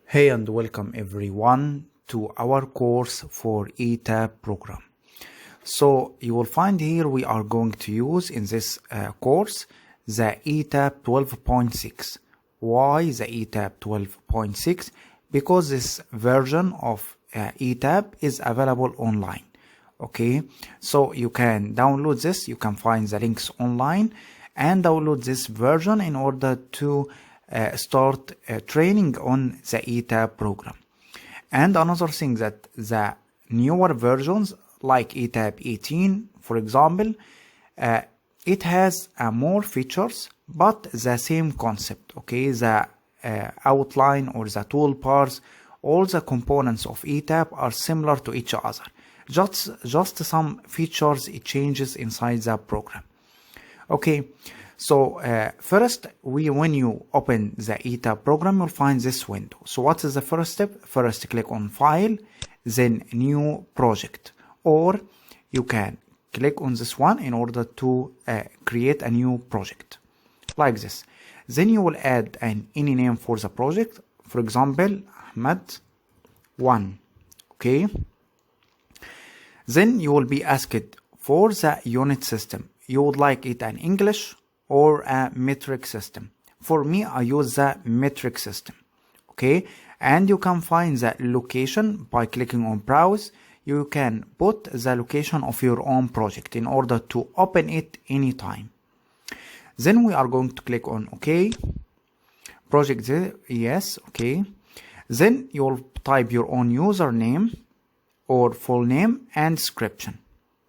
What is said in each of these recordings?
Hey and welcome everyone to our course for ETAP program. So you will find here we are going to use in this course the ETAP 12.6. Why the ETAP 12.6? Because this version of ETAP is available online. Okay, so you can download this, you can find the links online and download this version in order to start training on the ETAP program. And another thing that the newer versions like ETAP 18, for example, it has more features but the same concept. Okay, the outline or the toolbars, all the components of ETAP are similar to each other. Just some features it changes inside the program. Okay, so first when you open the ETAP program, you'll find this window. So what is the first step? First click on File, then New Project, or you can click on this one in order to create a new project like this. Then you will add any name for the project, for example Ahmed 1. Okay, then you will be asked for the unit system. You would like it an English or a metric system. For me, I use the metric system. Okay, and you can find the location by clicking on Browse. You can put the location of your own project in order to open it anytime. Then we are going to click on OK. Project, yes, okay. Then you will type your own username or full name and description.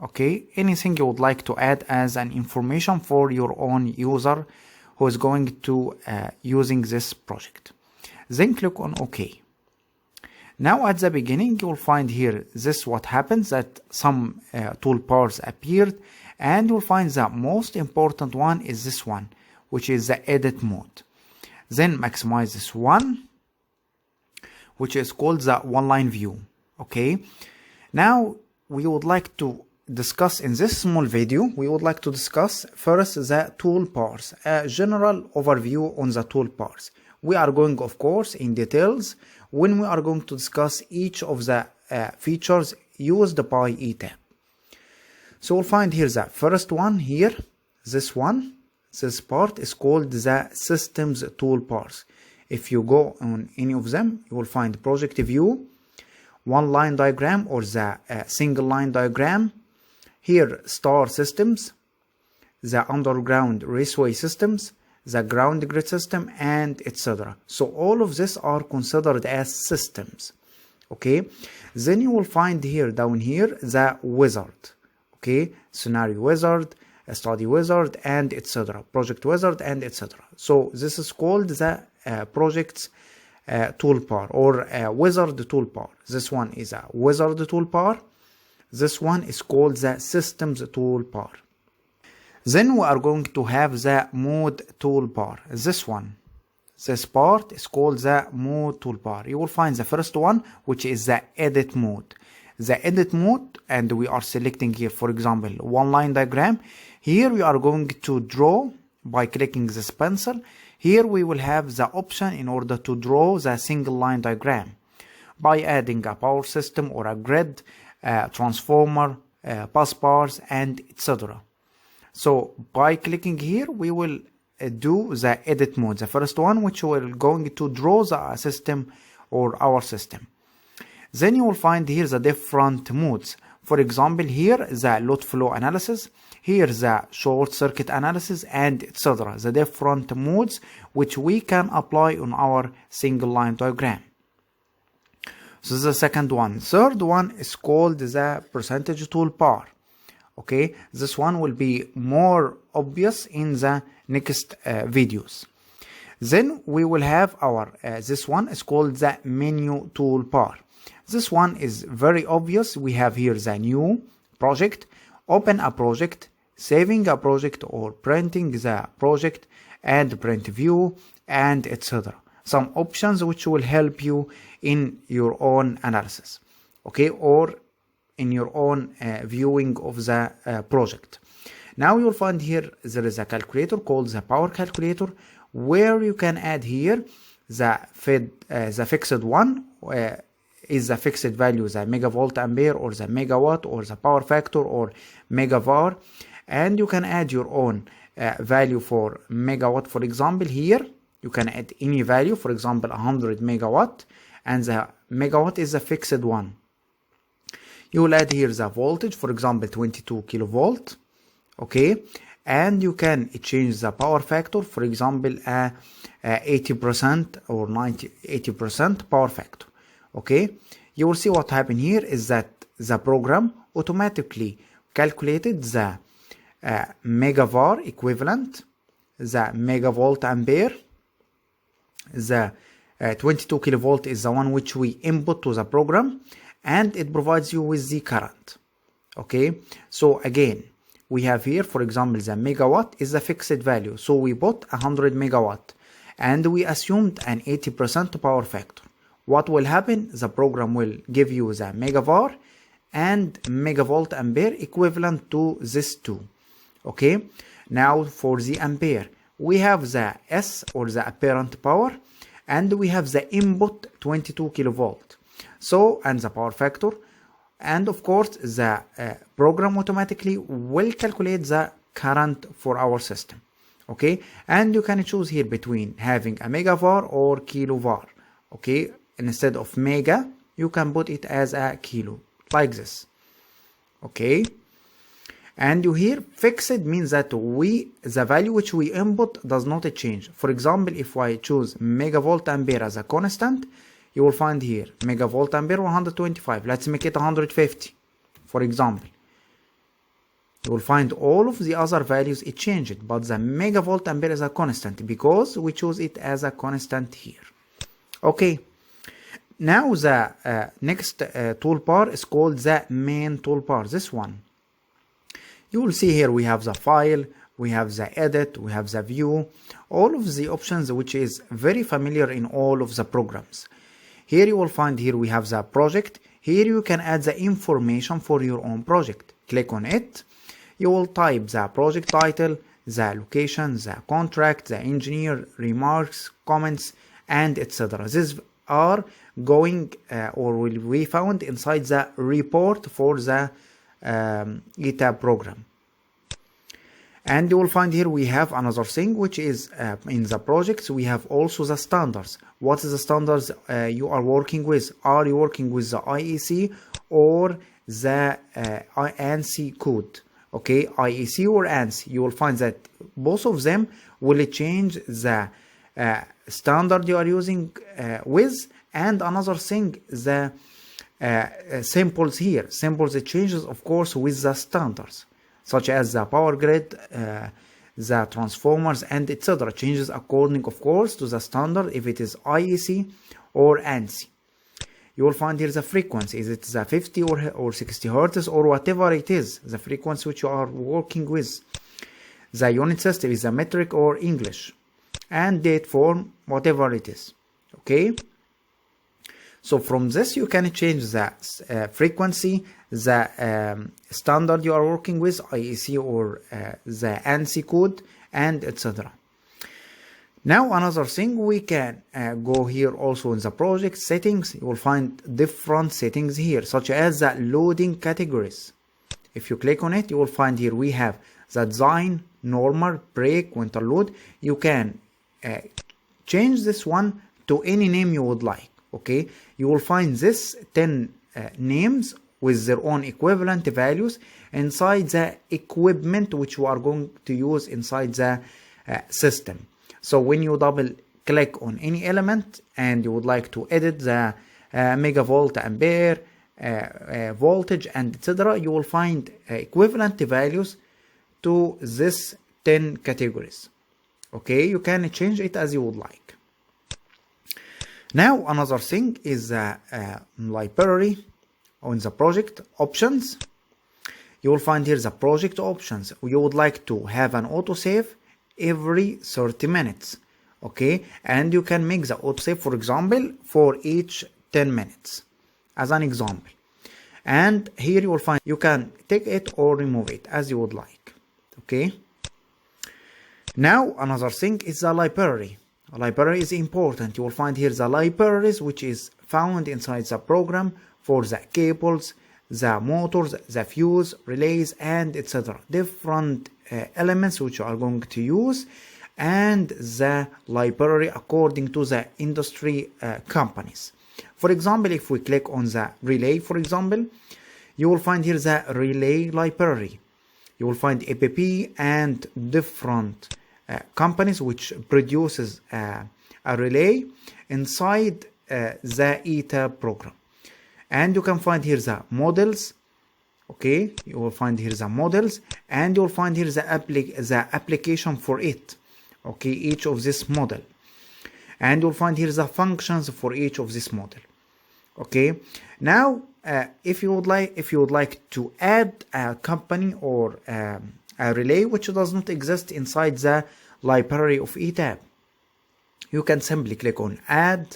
Okay, anything you would like to add as an information for your own user who is going to using this project. Then click on OK. Now at the beginning you will find here this what happens, that some toolbars appeared, and you'll find the most important one is this one, which is the edit mode. Then maximize this one, which is called the one-line view. Okay, now we would like to discuss in this small video, we would like to discuss first the toolbars, a general overview on the toolbars. We are going of course in details when we are going to discuss each of the features used by ETAP. So we'll find here the first one here, this one, this part is called the systems toolbars. If you go on any of them, you will find project view, one line diagram or the single line diagram, here star systems, the underground raceway systems, the ground grid system, and etc. So all of this are considered as systems. Okay, then you will find here down here the wizard. Okay, scenario wizard, a study wizard, and etc. project wizard, and etc. So this is called the projects toolbar or wizard toolbar. This one is a wizard toolbar. This one is called the systems toolbar. Then we are going to have the mode toolbar. This one, this part is called the mode toolbar. You will find the first one, which is the edit mode. The edit mode, and we are selecting here, for example, one line diagram. Here we are going to draw by clicking this pencil. Here we will have the option in order to draw the single line diagram by adding a power system or a grid, transformer, bus bars, and etc. So by clicking here we will do the edit mode, the first one, which will going to draw the system or our system. Then you will find here the different modes. For example, here the load flow analysis, here the short circuit analysis, and etc. The different modes which we can apply on our single line diagram. So this is the second one. Third one is called the percentage toolbar. Okay, this one will be more obvious in the next videos. Then we will have our this one is called the menu toolbar. This one is very obvious. We have here the new project, open a project, saving a project, or printing the project, and print view, and etc. Some options which will help you in your own analysis, okay, or in your own viewing of the project. Now you'll find here there is a calculator called the power calculator, where you can add here the fixed one is the fixed value, the megavolt ampere or the megawatt or the power factor or megavar, and you can add your own value for megawatt. For example, here you can add any value, for example 100 megawatt, and the megawatt is a fixed one. You will add here the voltage, for example 22 kilovolt, okay, and you can change the power factor, for example 80% or 80% power factor. Okay, you will see what happened here is that the program automatically calculated the megavar equivalent, the megavolt ampere, the 22 kilovolt is the one which we input to the program, and it provides you with the current. Okay, so again we have here, for example, the megawatt is a fixed value, so we bought 100 megawatt and we assumed an 80% power factor. What will happen? The program will give you the megavar and megavolt ampere equivalent to this two. Okay, now for the ampere, we have the S or the apparent power, and we have the input 22 kilovolt. So, and the power factor, and of course the program automatically will calculate the current for our system. Okay, and you can choose here between having a megavar or kilovar. Okay, instead of mega you can put it as a kilo, like this. Okay, and you here fixed means that the value which we input does not change. For example, if I choose megavolt ampere as a constant, you will find here megavolt ampere 125. Let's make it 150, for example. You will find all of the other values it changed, but the megavolt ampere is a constant because we choose it as a constant here. Okay, now the next toolbar is called the main toolbar, this one. You will see here we have the file, we have the edit, we have the view, all of the options which is very familiar in all of the programs. Here you will find here we have the project. Here you can add the information for your own project. Click on it. You will type the project title, the location, the contract, the engineer, remarks, comments, and etc. These are going or will be found inside the report for the ETAP program. And you will find here we have another thing which is in the projects we have also the standards. What is the standards you are working with? Are you working with the IEC or the ANSI code? Okay, IEC or ANSI. You will find that both of them will change the standard you are using with, and another thing, the symbols here. Symbols it changes of course with the standards, such as the power grid, the transformers, and etc. changes according of course to the standard if it is IEC or ANSI. You will find here the frequency. Is it the 50 or 60 hertz or whatever it is, the frequency which you are working with. The unit system is the metric or English, and date form, whatever it is. Okay, so from this you can change the frequency, the standard you are working with, IEC or the ANSI code, and etc. Now another thing, we can go here also in the project settings. You will find different settings here, such as the loading categories. If you click on it, you will find here we have the design, normal, break, winter load. You can change this one to any name you would like. Okay, you will find this 10 names with their own equivalent values inside the equipment which you are going to use inside the system. So when you double click on any element and you would like to edit the megavolt ampere, voltage, and etc., you will find equivalent values to this 10 categories. Okay, you can change it as you would like. Now another thing is the library on the project options. You will find here the project options. You would like to have an autosave every 30 minutes. Okay, and you can make the autosave, for example, for each 10 minutes as an example. And here you will find you can take it or remove it as you would like. Okay, now another thing is the library. library is important. You will find here the libraries which is found inside the program for the cables, the motors, the fuse, relays, and etc. Different elements which you are going to use, and the library according to the industry companies. For example, if we click on the relay, for example, you will find here the relay library. You will find ETAP and different companies which produces a relay inside the ETAP program. And you can find here the models. Okay, you will find here the models, and you will find here the application for it. Okay, each of this model, and you'll find here the functions for each of this model. Okay, now if you would like to add a company or a relay which does not exist inside the library of ETAP, you can simply click on add.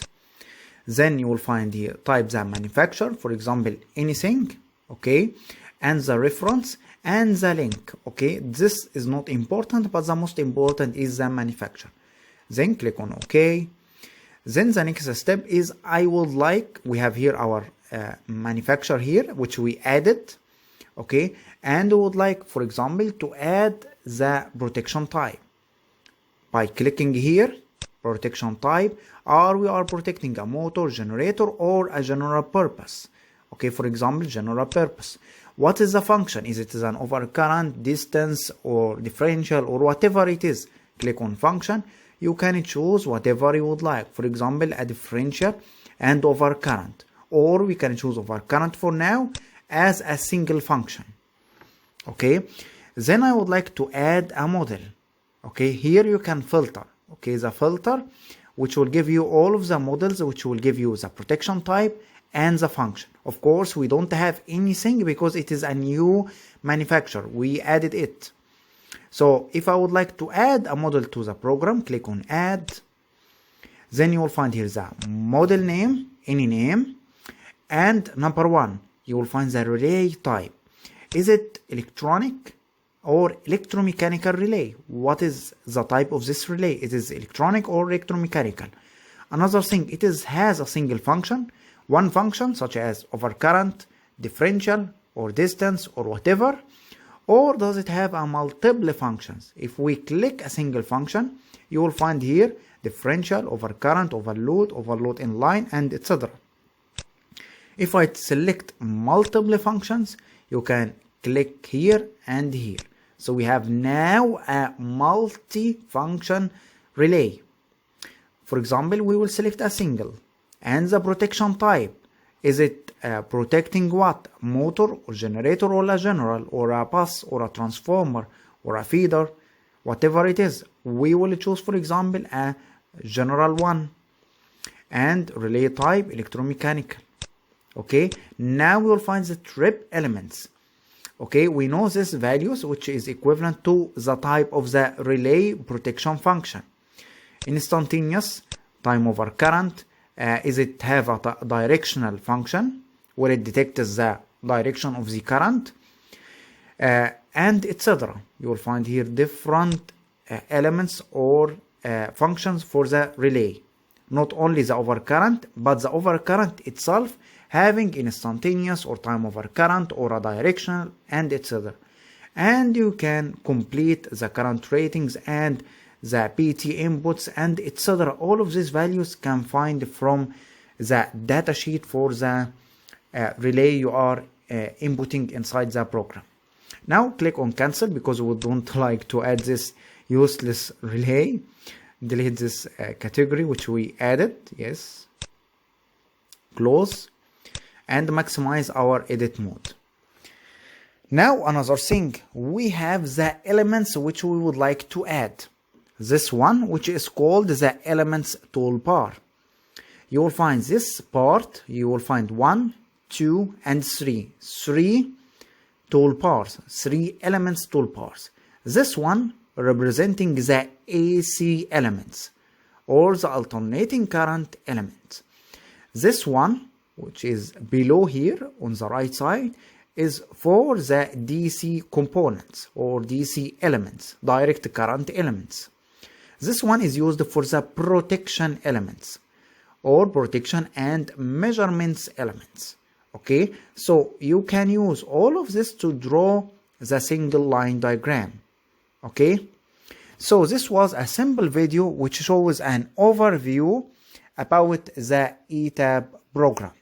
Then you will find here type the manufacturer, for example anything. Okay, and the reference and the link. Okay, this is not important, but the most important is the manufacturer. Then click on OK. Then the next step is we have here our manufacturer here which we added. Okay, and we would like, for example, to add the protection type by clicking here protection type. We are protecting a motor, generator, or a general purpose. Okay, for example, general purpose. What is the function? Is it an overcurrent, distance, or differential, or whatever it is? Click on function. You can choose whatever you would like. For example, a differential and overcurrent, or we can choose overcurrent for now as a single function. Okay, then I would like to add a model. Okay, here you can filter. Okay, the filter which will give you all of the models, which will give you the protection type and the function. Of course, we don't have anything because it is a new manufacturer. We added it. So if I would like to add a model to the program, click on add. Then you will find here the model name, any name, and number one, you will find the relay type. Is it electronic or electromechanical relay? What is the type of this relay? It is electronic or electromechanical. Another thing, it has a single function, one function such as overcurrent, differential, or distance, or whatever, or does it have a multiple functions? If we click a single function, you will find here differential, overcurrent, overload inline, and etc. If I select multiple functions, you can click here and here. So we have now a multi-function relay. For example, we will select a single. And the protection type, is it protecting what? Motor or generator or a general or a bus or a transformer or a feeder, whatever it is. We will choose, for example, a general one. And relay type, electromechanical. Okay, now we will find the trip elements. Okay, we know this values which is equivalent to the type of the relay protection function. Instantaneous, time over current, is it have a directional function where it detects the direction of the current, and etc. You will find here different elements or functions for the relay. Not only the overcurrent, but the overcurrent itself having instantaneous or time over current or a directional and etc. And you can complete the current ratings and the PT inputs and etc. All of these values can find from the data sheet for the relay you are inputting inside the program. Now click on cancel because we don't like to add this useless relay. Delete this category which we added. Yes. Close. And maximize our edit mode. Now another thing, we have the elements which we would like to add. This one which is called the elements toolbar. You will find this part, you will find 1, 2 and 3. 3 toolbars, 3 elements toolbars. This one representing the AC elements or the alternating current elements. This one which is below here on the right side is for the DC components or DC elements, direct current elements. This one is used for the protection elements or protection and measurements elements. Okay, so you can use all of this to draw the single line diagram. Okay, so this was a simple video which shows an overview about the ETAP program.